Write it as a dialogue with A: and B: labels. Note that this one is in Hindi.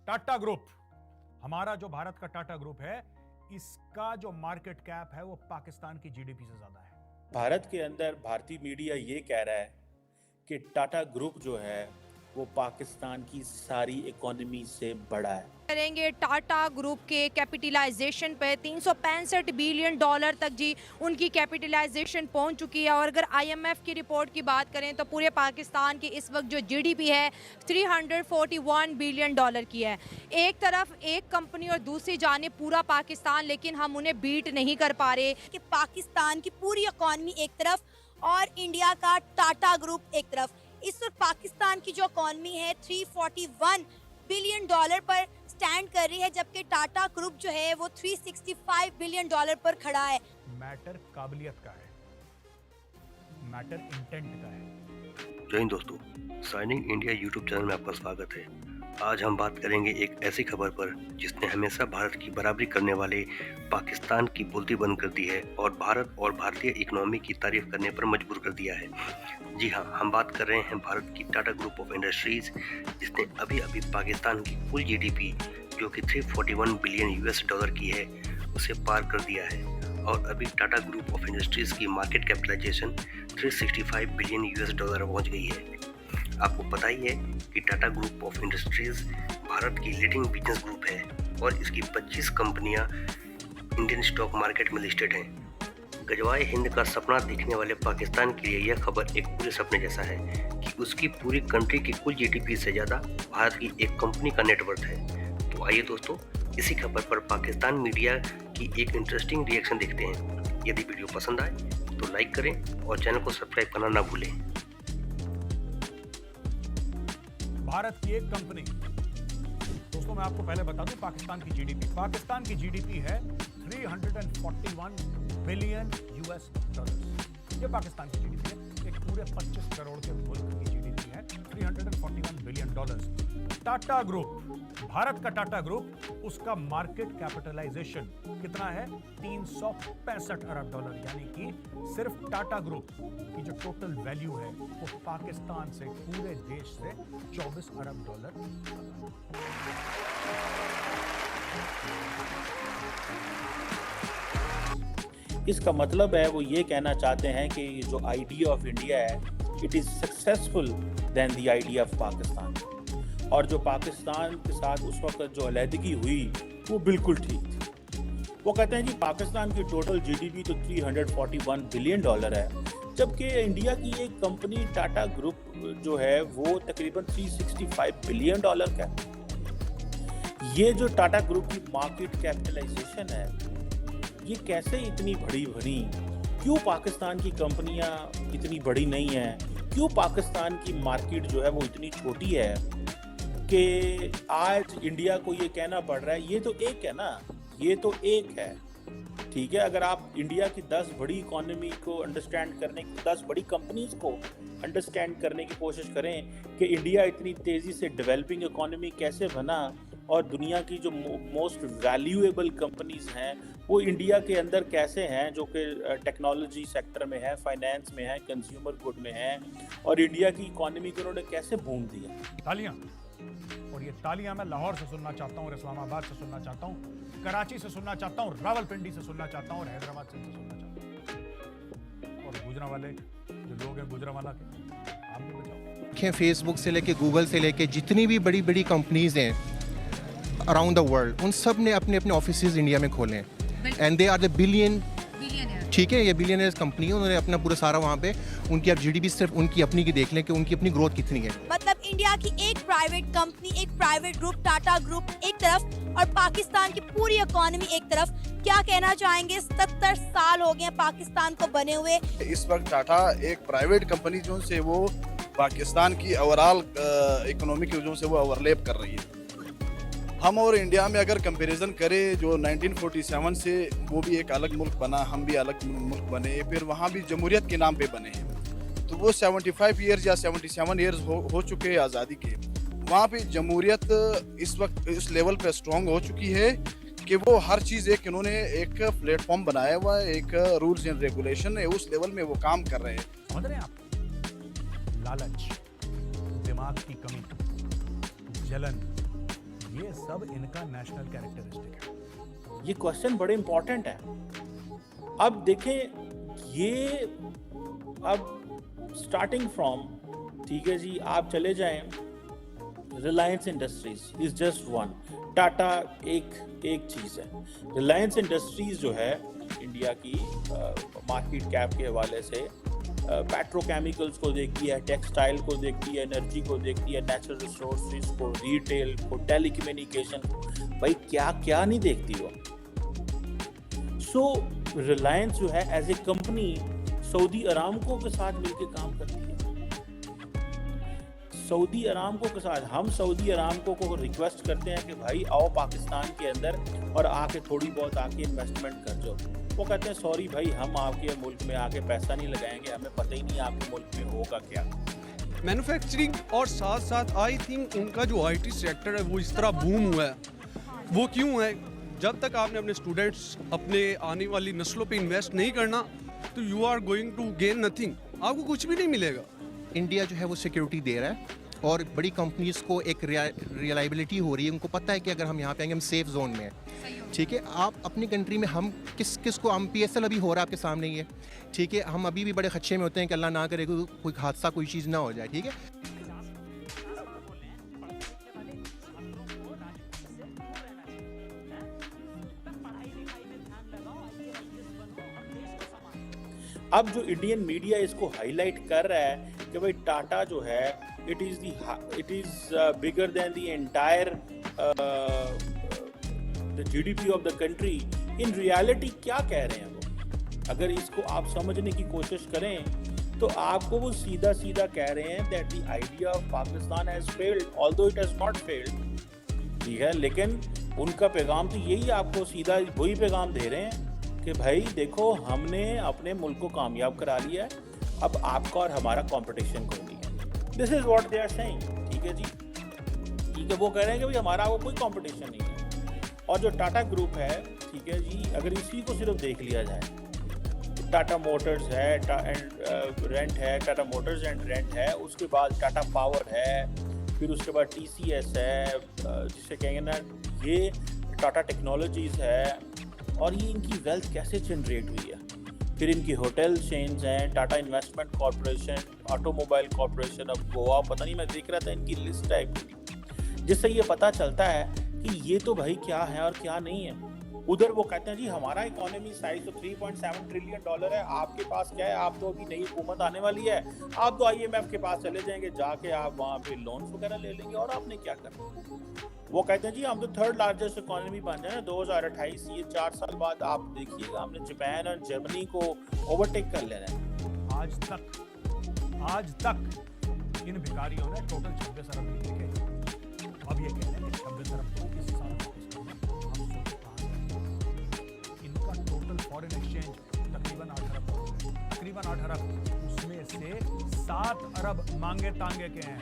A: टाटा ग्रुप, हमारा जो भारत का टाटा ग्रुप है, इसका जो मार्केट कैप है वो पाकिस्तान की जीडीपी से ज्यादा है।
B: भारत के अंदर भारतीय मीडिया ये कह रहा है कि टाटा ग्रुप जो है वो पाकिस्तान की सारी इकोनॉमी से बड़ा है।
C: करेंगे टाटा ग्रुप के कैपिटलाइजेशन पे 365 बिलियन डॉलर तक जी उनकी कैपिटलाइजेशन पहुंच चुकी है। और अगर आईएमएफ की रिपोर्ट की बात करें तो पूरे पाकिस्तान की इस वक्त जो जीडीपी है 341 बिलियन डॉलर की है। एक तरफ एक कंपनी और दूसरी जाने पूरा पाकिस्तान, लेकिन हम उन्हें बीट नहीं कर पा रहे
D: कि पाकिस्तान की पूरी इकॉनमी एक तरफ और इंडिया का टाटा ग्रुप एक तरफ। इस वक्त पाकिस्तान की जो इकॉनमी है 341 बिलियन डॉलर पर स्टैंड कर रही है, जबकि टाटा ग्रुप जो है वो 365 बिलियन डॉलर पर खड़ा है।
A: मैटर काबिलियत का है, मैटर इंटेंट का है।
E: जय हिंद दोस्तों, साइनिंग इंडिया यूट्यूब चैनल में आपका स्वागत है। आज हम बात करेंगे एक ऐसी खबर पर जिसने हमेशा भारत की बराबरी करने वाले पाकिस्तान की बोलती बंद कर दी है और भारत और भारतीय इकोनॉमी की तारीफ करने पर मजबूर कर दिया है। जी हाँ, हम बात कर रहे हैं भारत की टाटा ग्रुप ऑफ इंडस्ट्रीज, जिसने अभी अभी पाकिस्तान की कुल जीडीपी जो कि 341 बिलियन यूएस डॉलर की है उसे पार कर दिया है। और अभी टाटा ग्रुप ऑफ इंडस्ट्रीज की market capitalisation 365 billion US dollar पहुंच गई है। आपको पता ही है कि Tata group of industries Bharat की लीडिंग बिजनेस ग्रुप है और इसकी 25 कंपनियां इंडियन स्टॉक मार्केट में लिस्टेड हैं। गजवाए हिंद का सपना देखने वाले पाकिस्तान के लिए यह खबर एक पूरे सपने जैसा है कि उसकी पूरी कंट्री की कुल जीडीपी से ज़्यादा भारत की एक कंपनी का नेटवर्थ है। तो आइए दोस्तों, इसी खबर पर पाकिस्तान मीडिया की एक इंटरेस्टिंग रिएक्शन देखते हैं। यदि वीडियो पसंद आए तो लाइक करें और चैनल को सब्सक्राइब करना ना भूलें।
A: भारत की एक कंपनी, दोस्तों मैं आपको पहले बता दूं पाकिस्तान की जीडीपी है 341 बिलियन यूएस डॉलर। ये पाकिस्तान की जीडीपी है, एक पूरे 25 करोड़ के मुल्क की जीडीपी है 341 billion dollar. Tata group, Bharat का टाटा ग्रुप, उसका मार्केट कैपिटलाइजेशन कितना है? 365 अरब डॉलर, यानी कि सिर्फ टाटा ग्रुप की जो टोटल वैल्यू है वो पाकिस्तान से, पूरे देश से 24 अरब डॉलर।
B: इसका मतलब है वो ये कहना चाहते हैं कि जो आइडिया ऑफ इंडिया है it is successful then the idea of Pakistan. और जो पाकिस्तान के साथ उस वक्त जो अलहदगी हुई वो बिल्कुल ठीक थी। वो कहते हैं कि पाकिस्तान की टोटल जीडीपी तो 341 बिलियन डॉलर है, जबकि इंडिया की एक कंपनी टाटा ग्रुप जो है वो तकरीबन 365 बिलियन डॉलर का है। ये जो टाटा ग्रुप की मार्केट कैपिटलाइजेशन है ये कैसे इतनी बड़ी बनी? क्यों पाकिस्तान की कंपनियां इतनी बड़ी नहीं हैं? क्यों पाकिस्तान की मार्केट जो है वो इतनी छोटी है कि आज इंडिया को ये कहना पड़ रहा है? ये तो एक है ना, ये तो एक है, ठीक है। अगर आप इंडिया की 10 बड़ी इकोनॉमी को अंडरस्टैंड करने, 10 बड़ी कंपनीज को अंडरस्टैंड करने की कोशिश करें कि इंडिया इतनी तेज़ी से डेवलपिंग इकोनॉमी कैसे बना और दुनिया की जो मोस्ट वैल्यूएबल कंपनीज हैं वो इंडिया के अंदर कैसे हैं, जो कि टेक्नोलॉजी सेक्टर में है, फाइनेंस में है, कंज्यूमर गुड में है, और इंडिया की इकोनॉमी को उन्होंने कैसे बूम दिया।
A: तालियां, और ये तालियां मैं लाहौर से सुनना चाहता हूँ, इस्लामाबाद से सुनना चाहता हूँ, कराची से सुनना चाहता हूँ, रावलपिंडी से सुनना चाहता हूँ और हैदराबाद से सुनना चाहता हूँ। और गुजरांवाले जो लोग हैं गुजरांवाला के, आप भी बचाओ।
F: फेसबुक से लेके गूगल से लेके जितनी भी बड़ी बड़ी कंपनीज हैं अराउंड द वर्ल्ड, उन सब ने अपने अपने ऑफिसेज इंडिया में खोले हैं and they are the billion, ठीक है, ये बिलियनर्स कंपनी है। उन्होंने अपना पूरा सारा वहाँ पे उनकी आप जीडीपी सिर्फ उनकी अपनी की देख लें कि उनकी अपनी ग्रोथ कितनी है।
D: मतलब इंडिया की एक प्राइवेट कंपनी, एक प्राइवेट ग्रुप टाटा ग्रुप एक तरफ और पाकिस्तान की पूरी इकोनॉमी एक तरफ। क्या कहना चाहेंगे? 70 साल हो गए पाकिस्तान को बने हुए।
G: इस वक्त टाटा एक प्राइवेट कंपनी जो से वो पाकिस्तान की ओवरऑल इकोनॉमी की वजह से वो ओवरलैप कर रही है। हम और इंडिया में अगर कंपैरिजन करें, जो 1947 से वो भी एक अलग मुल्क बना, हम भी अलग मुल्क बने, फिर वहाँ भी जमहूरियत के नाम पे बने हैं, तो वो 75 ईयर्स या 77 ईयर्स हो चुके हैं आज़ादी के। वहाँ पे जमहूरियत इस वक्त इस लेवल पे स्ट्रॉन्ग हो चुकी है कि वो हर चीज़ एक इन्होंने एक प्लेटफॉर्म बनाया हुआ है, एक रूल्स एंड रेगुलेशन है, उस लेवल में वो काम कर रहे हैं।
A: समझ रहे हैं आप? लालच, दिमाग की कमी, जलन, ये सब इनका नेशनल कैरेक्टरिस्टिक है।
B: ये क्वेश्चन बड़े इंपॉर्टेंट है। अब देखें, ये अब स्टार्टिंग फ्रॉम, ठीक है जी, आप चले जाएं, Reliance industries is just one, Tata एक चीज है। रिलायंस इंडस्ट्रीज जो है इंडिया की मार्केट कैप के हवाले से पेट्रोकेमिकल्स को देखती है, टेक्सटाइल को देखती है, एनर्जी को देखती है, नेचुरल रिसोर्सेज को, रिटेल को, टेलीकम्युनिकेशन, भाई क्या क्या नहीं देखती वो। सो रिलायंस जो है as a company Saudi Aramco के साथ मिलकर काम करती है। सऊदी अरामको के साथ हम सऊदी अरामको को रिक्वेस्ट करते हैं कि भाई आओ पाकिस्तान के अंदर और आके थोड़ी बहुत आके इन्वेस्टमेंट कर जाओ। वो कहते हैं सॉरी भाई, हम आपके मुल्क में आके पैसा नहीं लगाएंगे, हमें पता ही नहीं आपके मुल्क में होगा क्या।
H: मैन्युफैक्चरिंग और साथ साथ आई थिंक इनका जो आईटी सेक्टर है वो इस तरह बूम हुआ है, वो क्यों है? जब तक आपने अपने स्टूडेंट्स, अपने आने वाली नस्लों पे इन्वेस्ट नहीं करना तो you are going to gain nothing, आपको कुछ भी नहीं मिलेगा।
F: इंडिया जो है वो सिक्योरिटी दे रहा है और बड़ी कंपनीज को एक रिलायबिलिटी हो रही है। उनको पता है कि अगर हम यहाँ पे आएंगे हम सेफ जोन में हैं। ठीक है, आप अपनी कंट्री में हम किस को, हम PSL अभी हो रहा है आपके सामने ही है। ठीक है, हम अभी भी बड़े खदशे में होते हैं कि अल्लाह ना करे कोई हादसा, कोई चीज़ ना हो जाए। ठीक है,
B: अब जो इंडियन मीडिया इसको हाईलाइट कर रहा है कि भाई टाटा जो है it is bigger than the entire the GDP of the country. In reality क्या कह रहे हैं वो? अगर इसको आप समझने की कोशिश करें तो आपको वो सीधा सीधा कह रहे हैं that the idea of Pakistan has failed although it has not failed. ठीक है, लेकिन उनका पैगाम तो यही, आपको सीधा वही पैगाम दे रहे हैं कि भाई देखो हमने अपने मुल्क को कामयाब करा लिया है, अब आपका और हमारा कंपटीशन कोई नहीं है। This is what they are saying. ठीक है जी, ठीक है, वो कह रहे हैं कि भाई हमारा वो कोई कंपटीशन नहीं है। और जो टाटा ग्रुप है, ठीक है जी, अगर इसी को सिर्फ देख लिया जाए, टाटा मोटर्स है रेंट है, टाटा मोटर्स एंड रेंट है, उसके बाद टाटा पावर है, फिर उसके बाद TCS है, जिसे कहेंगे ना ये टाटा टेक्नोलॉजीज है, और ये इनकी वेल्थ कैसे जनरेट हुई है। फिर इनकी होटल चेन्स हैं, Tata investment corporation, automobile corporation of Goa, पता नहीं, मैं देख रहा था इनकी लिस्ट टाइप की, जिससे ये पता चलता है कि ये तो भाई क्या है और क्या नहीं है। उधर वो कहते हैं जी हमारा इकोनॉमी साइज तो $3.7 ट्रिलियन है, आपके पास क्या है, आप तो अभी नई हुकूमत आने वाली है, आप तो IMF के पास चले जाएंगे, जाके आप वहाँ पे लोन वगैरह ले लेंगे और आपने क्या करना। वो कहते हैं जी हम तो थर्ड लार्जेस्ट इकोनॉमी बन जाए 2028, ये 4 साल बाद आप देखिएगा हमने जापान और जर्मनी को ओवरटेक कर लेना है।
A: आज तक इन भिखारियों ने टोटल 26 अरब नहीं देखे। अब ये कह रहे हैं कि 26 अरब को इस साल इनका टोटल फॉरेन एक्सचेंज तकरीबन 8 अरब, तकरीबन 8 अरब, उसमें से 7 अरब मांगे तांगे के हैं।